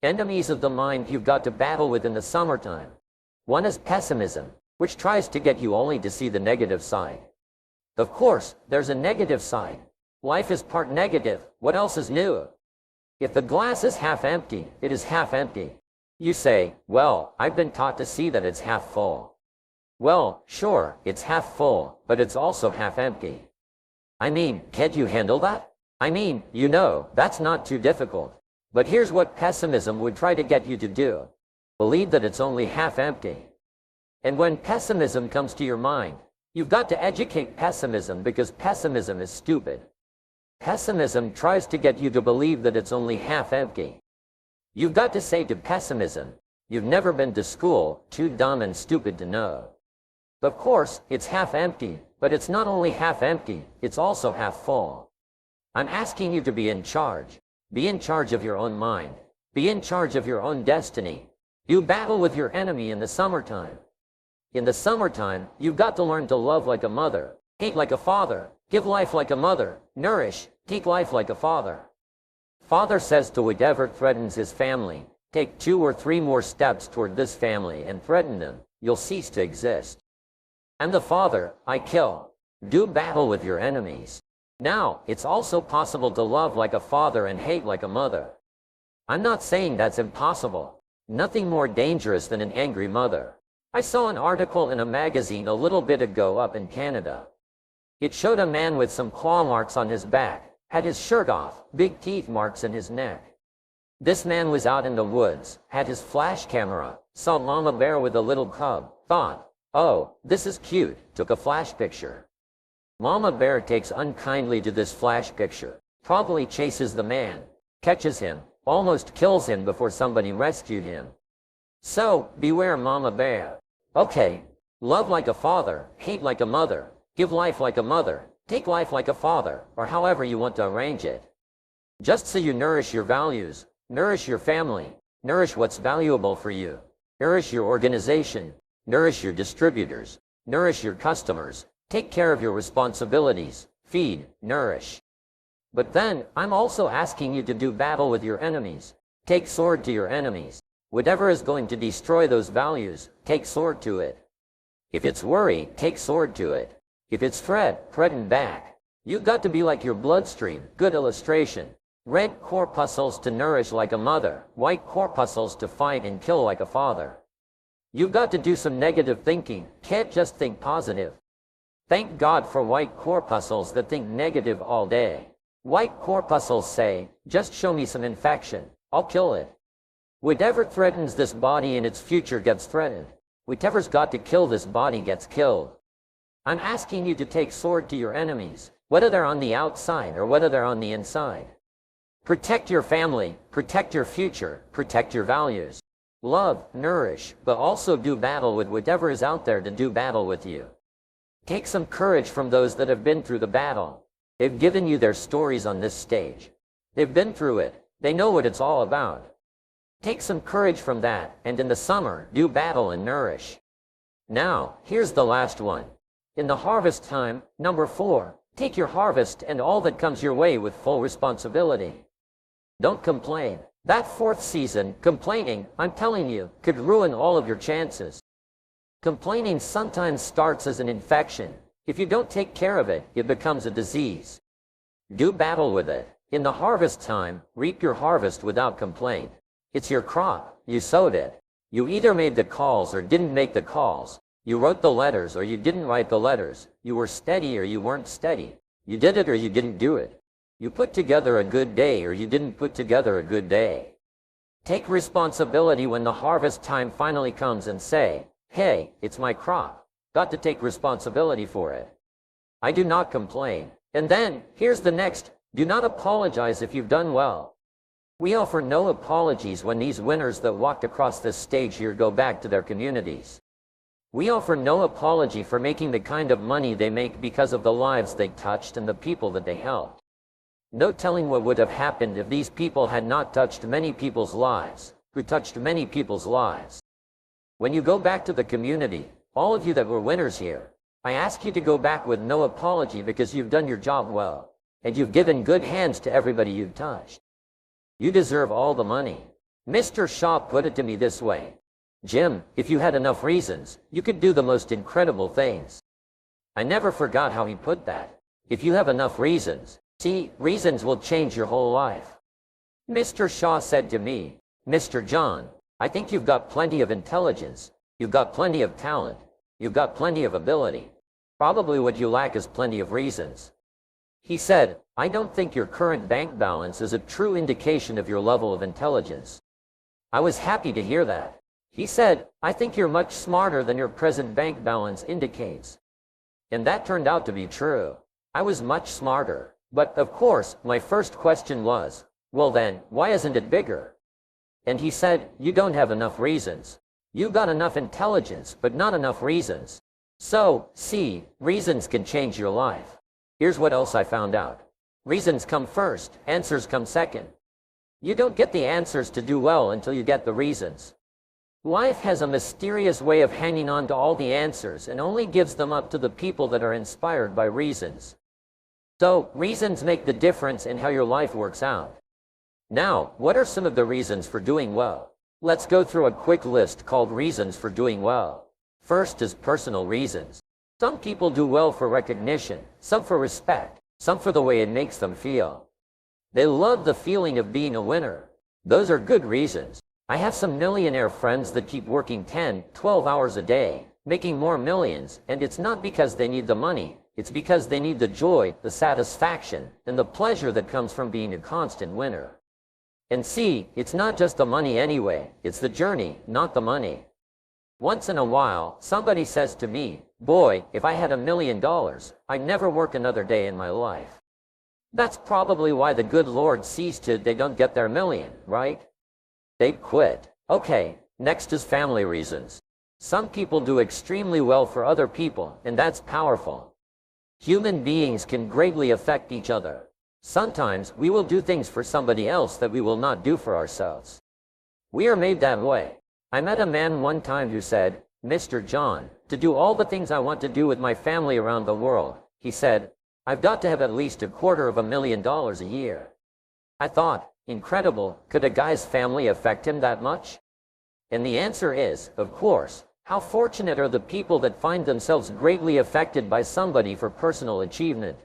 Enemies of the mind you've got to battle with in the summertime. One is pessimism, which tries to get you only to see the negative side. Of course, there's a negative side. Life is part negative. What else is new? If the glass is half empty, it is half empty. You say, well, I've been taught to see that it's half full. Well, sure, it's half full, but it's also half empty. I mean, can't you handle that? I mean, that's not too difficult. But here's what pessimism would try to get you to do. Believe that it's only half empty. And when pessimism comes to your mind, you've got to educate pessimism because pessimism is stupid. Pessimism tries to get you to believe that it's only half empty. You've got to say to pessimism, you've never been to school, too dumb and stupid to know. Of course, it's half empty, but it's not only half empty, it's also half full. I'm asking you to be in charge. Be in charge of your own mind. Be in charge of your own destiny. You battle with your enemy in the summertime. In the summertime, you've got to learn to love like a mother, hate like a father, give life like a mother, nourish, take life like a father. Father says to whatever threatens his family, take 2 or 3 more steps toward this family and threaten them, you'll cease to exist. I'm the father, I kill. Do battle with your enemies. Now, it's also possible to love like a father and hate like a mother. I'm not saying that's impossible. Nothing more dangerous than an angry mother. I saw an article in a magazine a little bit ago up in Canada. It showed a man with some claw marks on his back, had his shirt off, big teeth marks in his neck. This man was out in the woods, had his flash camera, saw Mama Bear with a little cub, thought, oh, this is cute, took a flash picture. Mama Bear takes unkindly to this flash picture, probably chases the man, catches him, almost kills him before somebody rescued him. So, beware Mama Bear. Okay, love like a father, hate like a mother, give life like a mother, take life like a father, or however you want to arrange it. Just so you nourish your values, nourish your family, nourish what's valuable for you, nourish your organization, nourish your distributors, nourish your customers, take care of your responsibilities, feed, nourish. But then, I'm also asking you to do battle with your enemies. Take sword to your enemies. Whatever is going to destroy those values, take sword to it. If it's worry, take sword to it. If it's fret, threaten back. You've got to be like your bloodstream. Good illustration. Red corpuscles to nourish like a mother, white corpuscles to fight and kill like a father. You've got to do some negative thinking, can't just think positive. Thank God for white corpuscles that think negative all day. White corpuscles say, just show me some infection, I'll kill it. Whatever threatens this body in its future gets threatened. Whatever's got to kill this body gets killed. I'm asking you to take sword to your enemies, whether they're on the outside or whether they're on the inside. Protect your family, protect your future, protect your values. Love, nourish, but also do battle with whatever is out there to do battle with you. Take some courage from those that have been through the battle. They've given you their stories on this stage. They've been through it. They know what it's all about. Take some courage from that, and in the summer, do battle and nourish. Now, here's the last one. In the harvest time, number 4, take your harvest and all that comes your way with full responsibility. Don't complain. That 4th season, complaining, I'm telling you, could ruin all of your chances. Complaining sometimes starts as an infection. If you don't take care of it, it becomes a disease. Do battle with it. In the harvest time, reap your harvest without complaint. It's your crop. You sowed it. You either made the calls or didn't make the calls. You wrote the letters or you didn't write the letters. You were steady or you weren't steady. You did it or you didn't do it. You put together a good day or you didn't put together a good day. Take responsibility when the harvest time finally comes and say, hey, it's my crop. Got to take responsibility for it. I do not complain. And then, here's the next, do not apologize if you've done well. We offer no apologies when these winners that walked across this stage here go back to their communities. We offer no apology for making the kind of money they make because of the lives they touched and the people that they helped. No telling what would have happened if these people had not touched many people's lives, who touched many people's lives. When you go back to the community, all of you that were winners here, I ask you to go back with no apology because you've done your job well, and you've given good hands to everybody you've touched. You deserve all the money. Mr. Shaw put it to me this way. Jim, if you had enough reasons, you could do the most incredible things. I never forgot how he put that. If you have enough reasons, see, reasons will change your whole life. Mr. Shaw said to me, Mr. John, I think you've got plenty of intelligence. You've got plenty of talent. You've got plenty of ability. Probably what you lack is plenty of reasons. He said, I don't think your current bank balance is a true indication of your level of intelligence. I was happy to hear that. He said, I think you're much smarter than your present bank balance indicates. And that turned out to be true. I was much smarter. But, of course, my first question was, well then, why isn't it bigger? And he said, you don't have enough reasons. You got enough intelligence, but not enough reasons. So, see, reasons can change your life. Here's what else I found out. Reasons come first, answers come second. You don't get the answers to do well until you get the reasons. Life has a mysterious way of hanging on to all the answers and only gives them up to the people that are inspired by reasons. So, reasons make the difference in how your life works out. Now, what are some of the reasons for doing well? Let's go through a quick list called reasons for doing well. First is personal reasons. Some people do well for recognition, some for respect, some for the way it makes them feel. They love the feeling of being a winner. Those are good reasons. I have some millionaire friends that keep working 10, 12 hours a day, making more millions, and it's not because they need the money, it's because they need the joy, the satisfaction, and the pleasure that comes from being a constant winner. And see, it's not just the money anyway, it's the journey, not the money. Once in a while, somebody says to me, boy, if I had $1 million, I'd never work another day in my life. That's probably why the good Lord sees to they don't get their million, right? They quit. Okay, next is family reasons. Some people do extremely well for other people, and that's powerful. Human beings can greatly affect each other. Sometimes we will do things for somebody else that we will not do for ourselves. We are made that way. I met a man one time who said, Mr. John, to do all the things I want to do with my family around the world, he said, I've got to have at least $250,000 a year. I thought, incredible, could a guy's family affect him that much? And the answer is, of course. How fortunate are the people that find themselves greatly affected by somebody for personal achievement?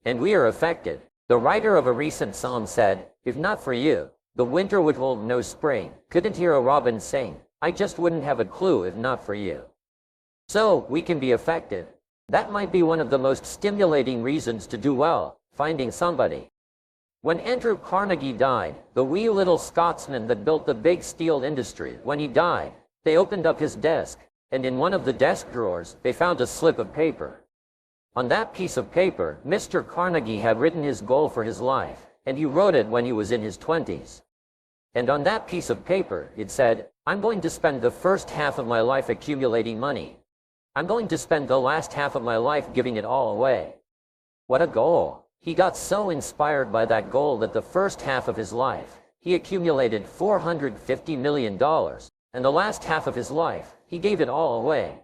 And we are affected. The writer of a recent psalm said, if not for you, the winter would hold no spring. Couldn't hear a robin sing. I just wouldn't have a clue if not for you. So, we can be affected. That might be one of the most stimulating reasons to do well, finding somebody. When Andrew Carnegie died, the wee little Scotsman that built the big steel industry, when he died, they opened up his desk, and in one of the desk drawers, they found a slip of paper. On that piece of paper, Mr. Carnegie had written his goal for his life, and he wrote it when he was in his 20s. And on that piece of paper, it said, I'm going to spend the first half of my life accumulating money. I'm going to spend the last half of my life giving it all away. What a goal! He got so inspired by that goal that the first half of his life, he accumulated $450 million, and the last half of his life, he gave it all away.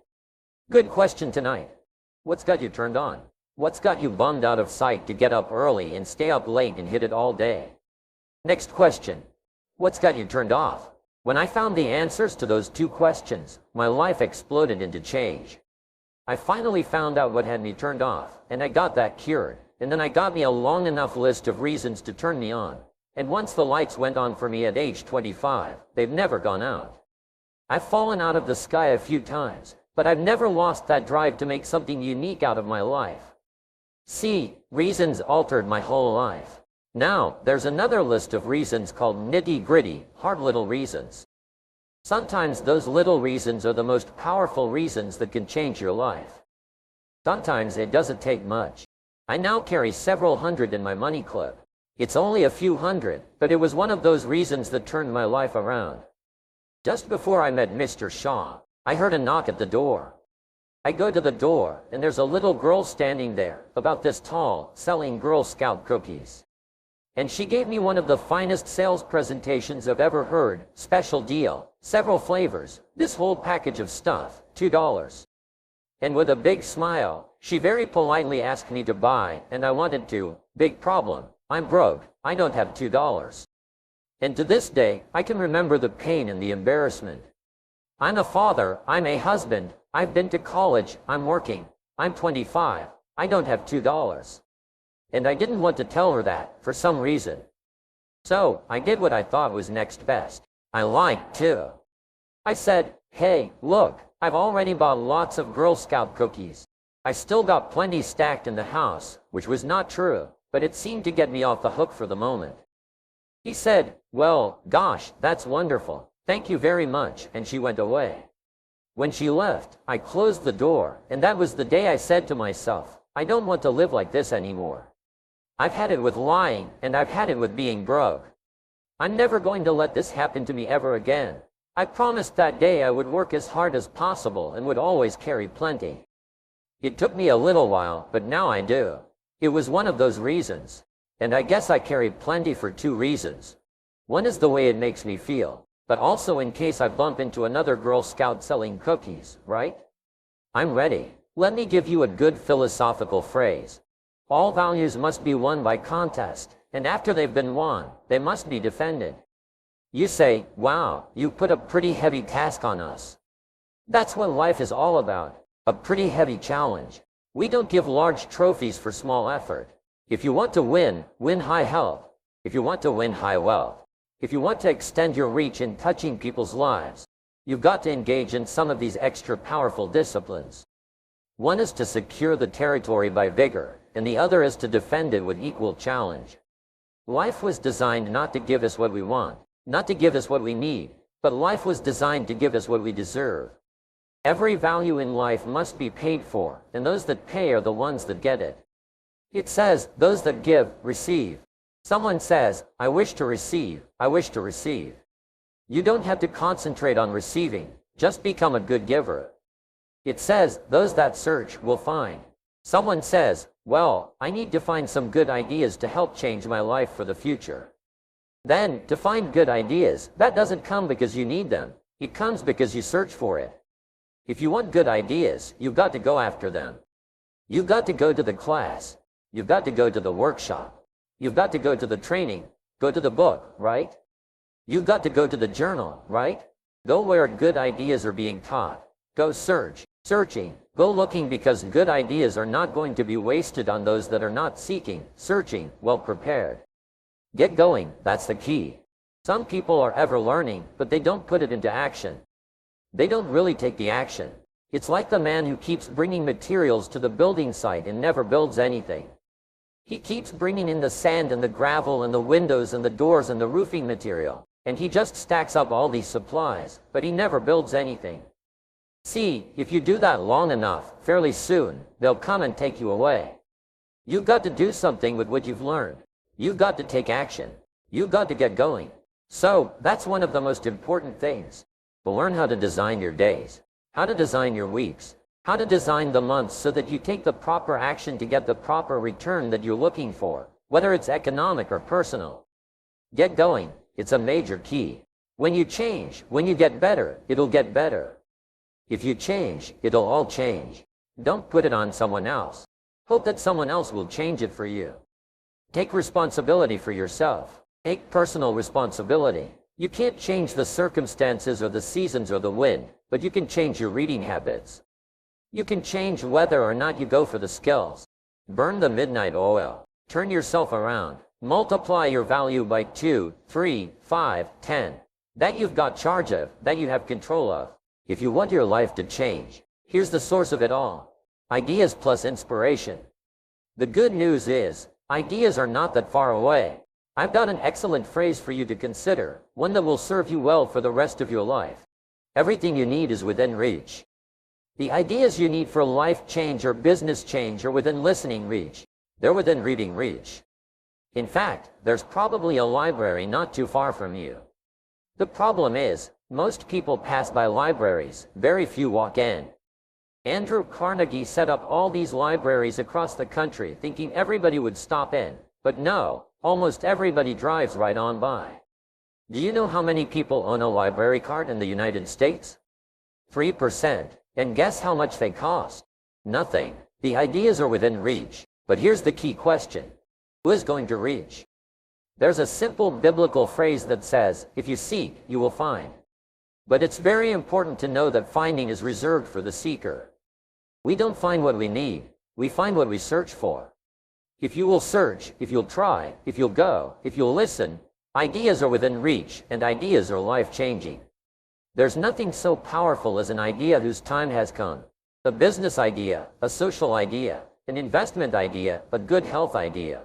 Good question tonight. What's got you turned on? What's got you bummed out of sight to get up early and stay up late and hit it all day? Next question. What's got you turned off? When I found the answers to those two questions, my life exploded into change. I finally found out what had me turned off, and I got that cured. And then I got me a long enough list of reasons to turn me on. And once the lights went on for me at age 25, they've never gone out. I've fallen out of the sky a few times, but I've never lost that drive to make something unique out of my life. See, reasons altered my whole life. Now, there's another list of reasons called nitty-gritty, hard little reasons. Sometimes those little reasons are the most powerful reasons that can change your life. Sometimes it doesn't take much. I now carry several hundred in my money clip. It's only a few hundred, but it was one of those reasons that turned my life around. Just before I met Mr. Shaw, I heard a knock at the door. I go to the door, and there's a little girl standing there, about this tall, selling Girl Scout cookies. And she gave me one of the finest sales presentations I've ever heard. Special deal, several flavors, this whole package of stuff, $2. And with a big smile, she very politely asked me to buy, and I wanted to. Big problem. I'm broke. I don't have $2. And to this day, I can remember the pain and the embarrassment. I'm a father, I'm a husband, I've been to college, I'm working, I'm 25, I don't have $2. And I didn't want to tell her that, for some reason. So, I did what I thought was next best. I lied, too. I said, hey, look, I've already bought lots of Girl Scout cookies. I still got plenty stacked in the house, which was not true, but it seemed to get me off the hook for the moment. He said, well, gosh, that's wonderful. Thank you very much, and she went away. When she left, I closed the door, and that was the day I said to myself, I don't want to live like this anymore. I've had it with lying, and I've had it with being broke. I'm never going to let this happen to me ever again. I promised that day I would work as hard as possible and would always carry plenty. It took me a little while, but now I do. It was one of those reasons. And I guess I carry plenty for two reasons. One is the way it makes me feel, but also in case I bump into another Girl Scout selling cookies, right? I'm ready. Let me give you a good philosophical phrase. All values must be won by contest, and after they've been won, they must be defended. You say, wow, you put a pretty heavy task on us. That's what life is all about, a pretty heavy challenge. We don't give large trophies for small effort. If you want to win, win high health. If you want to win high wealth. If you want to extend your reach in touching people's lives, you've got to engage in some of these extra powerful disciplines. One is to secure the territory by vigor, and the other is to defend it with equal challenge. Life was designed not to give us what we want, not to give us what we need, but life was designed to give us what we deserve. Every value in life must be paid for, and those that pay are the ones that get it. It says, those that give, receive. Someone says, I wish to receive, I wish to receive. You don't have to concentrate on receiving, just become a good giver. It says, those that search will find. Someone says, well, I need to find some good ideas to help change my life for the future. Then, to find good ideas, that doesn't come because you need them. It comes because you search for it. If you want good ideas, you've got to go after them. You've got to go to the class. You've got to go to the workshop. You've got to go to the training. Go to the book, right? You've got to go to the journal, right? Go where good ideas are being taught. Go searching. Go looking, because good ideas are not going to be wasted on those that are not seeking, searching, well prepared. Get going, that's the key. Some people are ever learning, but they don't put it into action. They don't really take the action. It's like the man who keeps bringing materials to the building site and never builds anything. He keeps bringing in the sand and the gravel and the windows and the doors and the roofing material, and he just stacks up all these supplies, but he never builds anything. See, if you do that long enough, fairly soon, they'll come and take you away. You've got to do something with what you've learned. You've got to take action. You've got to get going. So, that's one of the most important things. To learn how to design your days, how to design your weeks, how to design the months so that you take the proper action to get the proper return that you're looking for, whether it's economic or personal. Get going. It's a major key. When you change, when you get better, it'll get better. If you change, it'll all change. Don't put it on someone else. Hope that someone else will change it for you. Take responsibility for yourself. Take personal responsibility. You can't change the circumstances or the seasons or the wind, but you can change your reading habits. You can change whether or not you go for the skills. Burn the midnight oil. Turn yourself around. Multiply your value by 2, 3, 5, 10. That you've got charge of, that you have control of. If you want your life to change, here's the source of it all. Ideas plus inspiration. The good news is, ideas are not that far away. I've got an excellent phrase for you to consider, one that will serve you well for the rest of your life. Everything you need is within reach. The ideas you need for life change or business change are within listening reach. They're within reading reach. In fact, there's probably a library not too far from you. The problem is, most people pass by libraries, very few walk in. Andrew Carnegie set up all these libraries across the country thinking everybody would stop in, but no, almost everybody drives right on by. Do you know how many people own a library card in the United States? 3%. And guess how much they cost? Nothing. The ideas are within reach. But here's the key question. Who is going to reach? There's a simple biblical phrase that says, if you seek, you will find. But it's very important to know that finding is reserved for the seeker. We don't find what we need, we find what we search for. If you will search, if you'll try, if you'll go, if you'll listen, ideas are within reach, and ideas are life-changing. There's nothing so powerful as an idea whose time has come. A business idea, a social idea, an investment idea, a good health idea.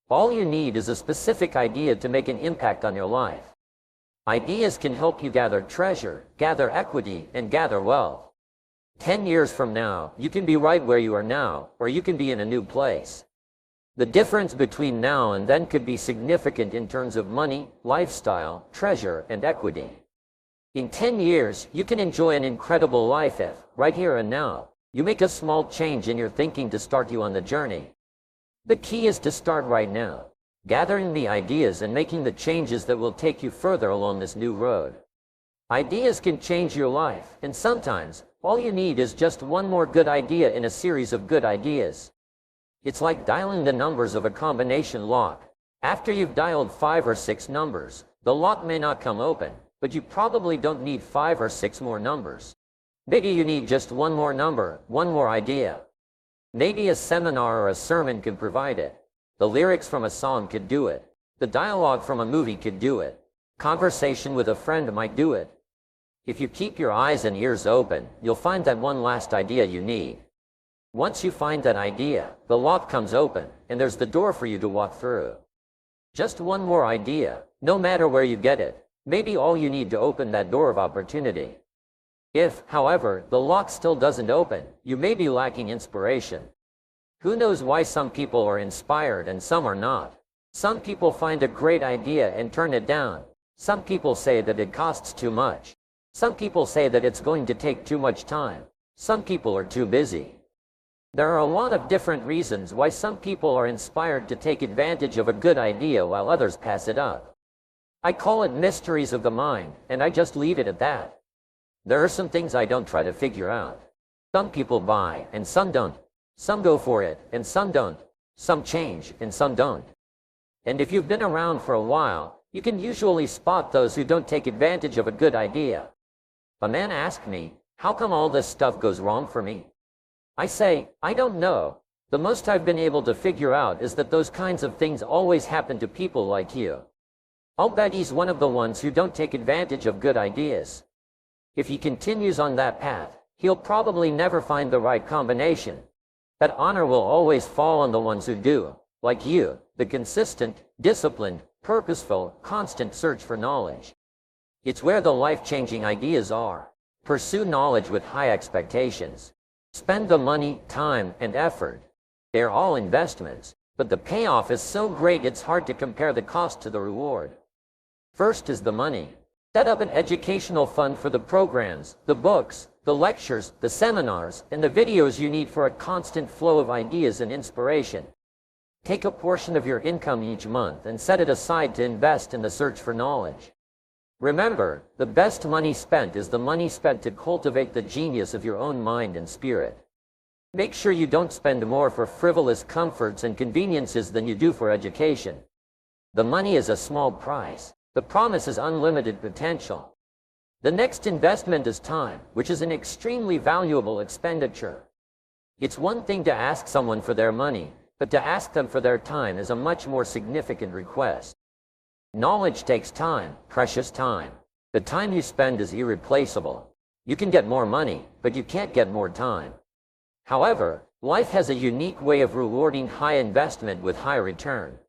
All you need is a specific idea to make an impact on your life. Ideas can help you gather treasure, gather equity, and gather wealth. 10 years from now, you can be right where you are now, or you can be in a new place. The difference between now and then could be significant in terms of money, lifestyle, treasure, and equity. In 10 years, you can enjoy an incredible life if, right here and now, you make a small change in your thinking to start you on the journey. The key is to start right now, gathering the ideas and making the changes that will take you further along this new road. Ideas can change your life, and sometimes, all you need is just one more good idea in a series of good ideas. It's like dialing the numbers of a combination lock. After you've dialed 5 or 6 numbers, the lock may not come open, but you probably don't need 5 or 6 more numbers. Maybe you need just one more number, one more idea. Maybe a seminar or a sermon can provide it. The lyrics from a song could do it. The dialogue from a movie could do it. Conversation with a friend might do it. If you keep your eyes and ears open, you'll find that one last idea you need. Once you find that idea, the lock comes open, and there's the door for you to walk through. Just one more idea, no matter where you get it, may be all you need to open that door of opportunity. If, however, the lock still doesn't open, you may be lacking inspiration. Who knows why some people are inspired and some are not? Some people find a great idea and turn it down. Some people say that it costs too much. Some people say that it's going to take too much time. Some people are too busy. There are a lot of different reasons why some people are inspired to take advantage of a good idea while others pass it up. I call it mysteries of the mind, and I just leave it at that. There are some things I don't try to figure out. Some people buy, and some don't. Some go for it, and some don't. Some change, and some don't. And if you've been around for a while, you can usually spot those who don't take advantage of a good idea. A man asked me, how come all this stuff goes wrong for me? I say, I don't know. The most I've been able to figure out is that those kinds of things always happen to people like you. I'll bet he's one of the ones who don't take advantage of good ideas. If he continues on that path, he'll probably never find the right combination. That honor will always fall on the ones who do, like you, the consistent, disciplined, purposeful, constant search for knowledge. It's where the life-changing ideas are. Pursue knowledge with high expectations. Spend the money, time, and effort. They're all investments, but the payoff is so great it's hard to compare the cost to the reward. First is the money. Set up an educational fund for the programs, the books, the lectures, the seminars, and the videos you need for a constant flow of ideas and inspiration. Take a portion of your income each month and set it aside to invest in the search for knowledge. Remember, the best money spent is the money spent to cultivate the genius of your own mind and spirit. Make sure you don't spend more for frivolous comforts and conveniences than you do for education. The money is a small price. The promise is unlimited potential. The next investment is time, which is an extremely valuable expenditure. It's one thing to ask someone for their money, but to ask them for their time is a much more significant request. Knowledge takes time, precious time. The time you spend is irreplaceable. You can get more money, but you can't get more time. However, life has a unique way of rewarding high investment with high return.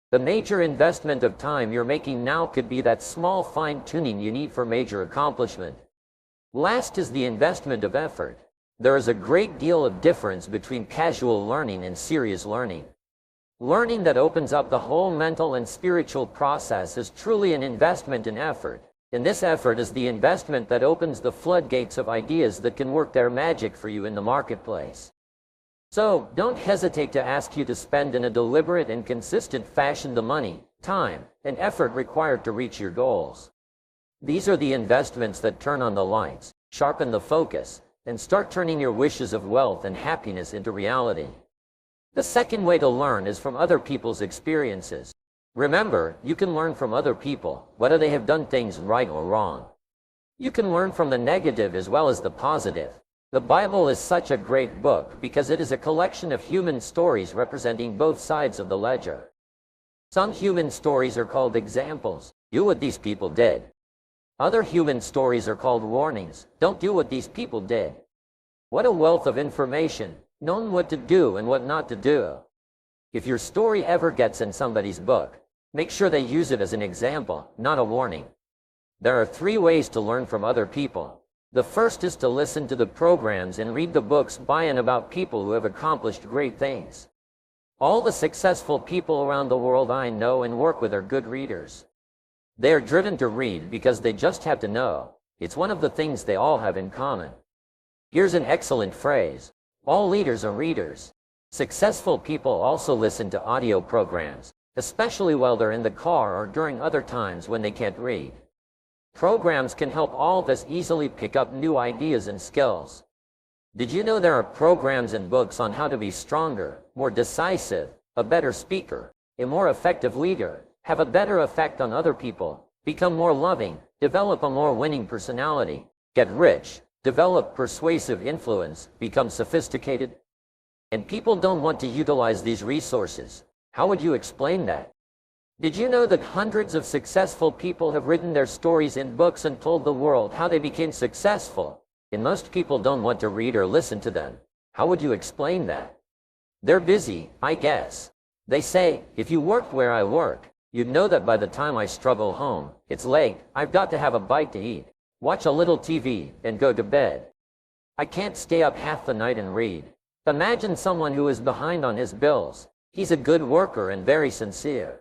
The major investment of time you're making now could be that small fine-tuning you need for major accomplishment. Last is the investment of effort. There is a great deal of difference between casual learning and serious learning. Learning that opens up the whole mental and spiritual process is truly an investment in effort. And this effort is the investment that opens the floodgates of ideas that can work their magic for you in the marketplace. So, don't hesitate to ask you to spend in a deliberate and consistent fashion the money, time, and effort required to reach your goals. These are the investments that turn on the lights, sharpen the focus, and start turning your wishes of wealth and happiness into reality. The second way to learn is from other people's experiences. Remember, you can learn from other people, whether they have done things right or wrong. You can learn from the negative as well as the positive. The Bible is such a great book because it is a collection of human stories representing both sides of the ledger. Some human stories are called examples. Do what these people did. Other human stories are called warnings. Don't do what these people did. What a wealth of information, knowing what to do and what not to do. If your story ever gets in somebody's book, make sure they use it as an example, not a warning. There are 3 ways to learn from other people. The first is to listen to the programs and read the books by and about people who have accomplished great things. All the successful people around the world I know and work with are good readers. They are driven to read because they just have to know. It's one of the things they all have in common. Here's an excellent phrase. All leaders are readers. Successful people also listen to audio programs, especially while they're in the car or during other times when they can't read. Programs can help all of us easily pick up new ideas and skills. Did you know there are programs and books on how to be stronger, more decisive, a better speaker, a more effective leader, have a better effect on other people, become more loving, develop a more winning personality, get rich, develop persuasive influence, become sophisticated? And people don't want to utilize these resources. How would you explain that? Did you know that hundreds of successful people have written their stories in books and told the world how they became successful? And most people don't want to read or listen to them. How would you explain that? They're busy, I guess. They say, if you worked where I work, you'd know that by the time I struggle home, it's late, I've got to have a bite to eat, watch a little TV, and go to bed. I can't stay up half the night and read. Imagine someone who is behind on his bills. He's a good worker and very sincere.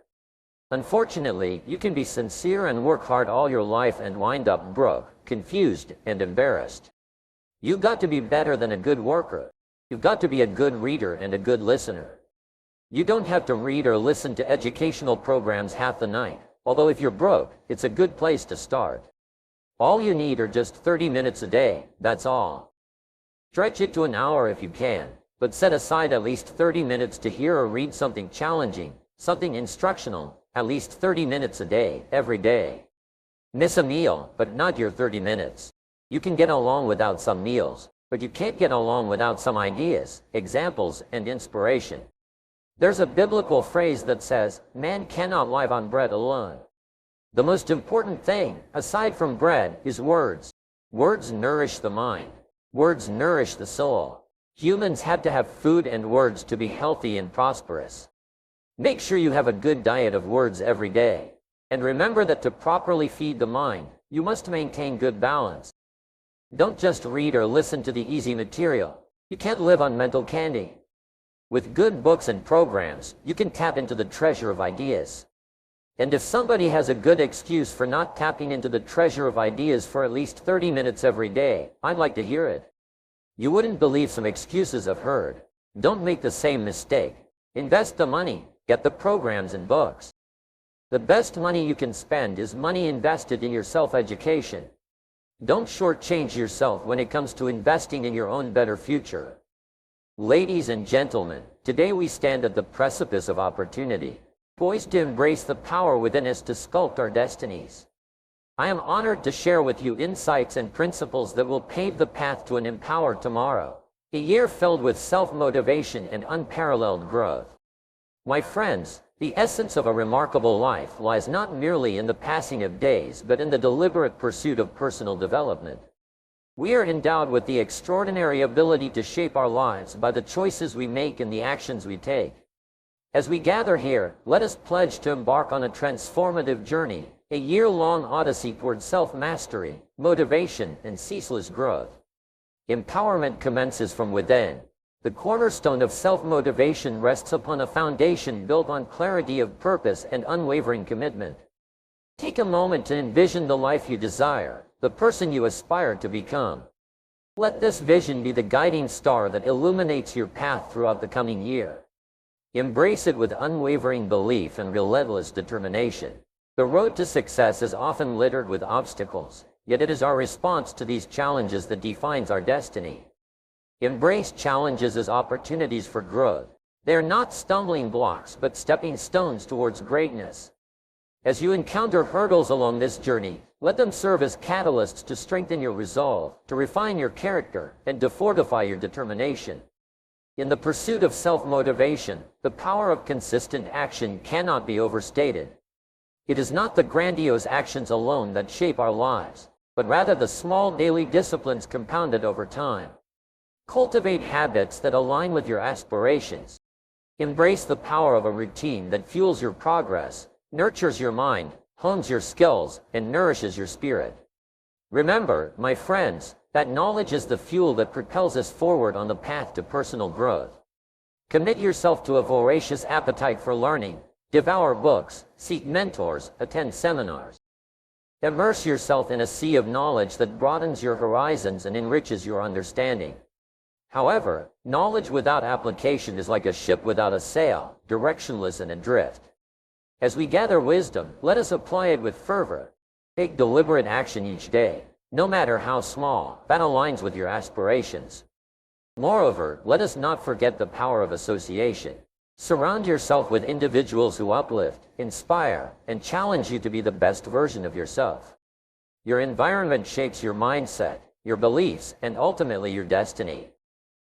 Unfortunately, you can be sincere and work hard all your life and wind up broke, confused, and embarrassed. You've got to be better than a good worker. You've got to be a good reader and a good listener. You don't have to read or listen to educational programs half the night, although if you're broke, it's a good place to start. All you need are just 30 minutes a day, that's all. Stretch it to an hour if you can, but set aside at least 30 minutes to hear or read something challenging, something instructional, at least 30 minutes a day, every day. Miss a meal, but not your 30 minutes. You can get along without some meals, but you can't get along without some ideas, examples, and inspiration. There's a biblical phrase that says, man cannot live on bread alone. The most important thing, aside from bread, is words. Words nourish the mind. Words nourish the soul. Humans have to have food and words to be healthy and prosperous. Make sure you have a good diet of words every day. And remember that to properly feed the mind, you must maintain good balance. Don't just read or listen to the easy material. You can't live on mental candy. With good books and programs, you can tap into the treasure of ideas. And if somebody has a good excuse for not tapping into the treasure of ideas for at least 30 minutes every day, I'd like to hear it. You wouldn't believe some excuses I've heard. Don't make the same mistake. Invest the money. Get the programs and books. The best money you can spend is money invested in your self-education. Don't shortchange yourself when it comes to investing in your own better future. Ladies and gentlemen, today we stand at the precipice of opportunity, poised to embrace the power within us to sculpt our destinies. I am honored to share with you insights and principles that will pave the path to an empowered tomorrow, a year filled with self-motivation and unparalleled growth. My friends, the essence of a remarkable life lies not merely in the passing of days, but in the deliberate pursuit of personal development. We are endowed with the extraordinary ability to shape our lives by the choices we make and the actions we take. As we gather here, let us pledge to embark on a transformative journey, a year-long odyssey toward self-mastery, motivation, and ceaseless growth. Empowerment commences from within. The cornerstone of self-motivation rests upon a foundation built on clarity of purpose and unwavering commitment. Take a moment to envision the life you desire, the person you aspire to become. Let this vision be the guiding star that illuminates your path throughout the coming year. Embrace it with unwavering belief and relentless determination. The road to success is often littered with obstacles, yet it is our response to these challenges that defines our destiny. Embrace challenges as opportunities for growth. They are not stumbling blocks, but stepping stones towards greatness. As you encounter hurdles along this journey, let them serve as catalysts to strengthen your resolve, to refine your character, and to fortify your determination. In the pursuit of self-motivation, the power of consistent action cannot be overstated. It is not the grandiose actions alone that shape our lives, but rather the small daily disciplines compounded over time. Cultivate habits that align with your aspirations. Embrace the power of a routine that fuels your progress, nurtures your mind, hones your skills, and nourishes your spirit. Remember, my friends, that knowledge is the fuel that propels us forward on the path to personal growth. Commit yourself to a voracious appetite for learning. Devour books, seek mentors, attend seminars. Immerse yourself in a sea of knowledge that broadens your horizons and enriches your understanding. However, knowledge without application is like a ship without a sail, directionless and adrift. As we gather wisdom, let us apply it with fervor. Take deliberate action each day, no matter how small, that aligns with your aspirations. Moreover, let us not forget the power of association. Surround yourself with individuals who uplift, inspire, and challenge you to be the best version of yourself. Your environment shapes your mindset, your beliefs, and ultimately your destiny.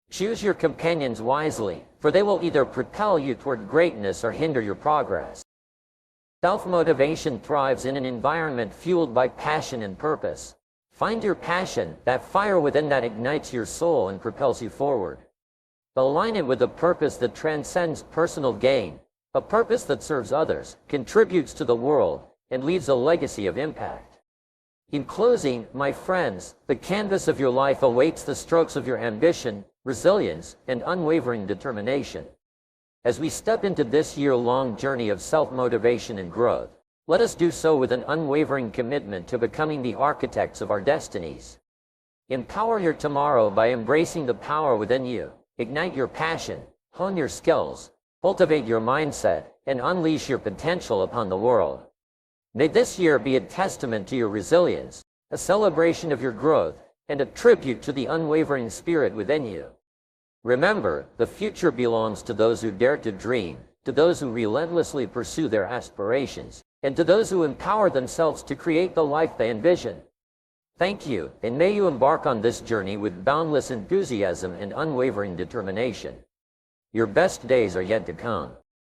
Choose your companions wisely, for they will either propel you toward greatness or hinder your progress. Self-motivation thrives in an environment fueled by passion and purpose. Find your passion, that fire within that ignites your soul and propels you forward. Align it with a purpose that transcends personal gain, a purpose that serves others, contributes to the world, and leaves a legacy of impact. In closing, my friends, the canvas of your life awaits the strokes of your ambition, resilience, and unwavering determination. As we step into this year-long journey of self-motivation and growth, let us do so with an unwavering commitment to becoming the architects of our destinies. Empower your tomorrow by embracing the power within you. Ignite your passion, hone your skills, cultivate your mindset, and unleash your potential upon the world. May this year be a testament to your resilience, a celebration of your growth, and a tribute to the unwavering spirit within you. Remember, the future belongs to those who dare to dream, to those who relentlessly pursue their aspirations, and to those who empower themselves to create the life they envision. Thank you, and may you embark on this journey with boundless enthusiasm and unwavering determination. Your best days are yet to come.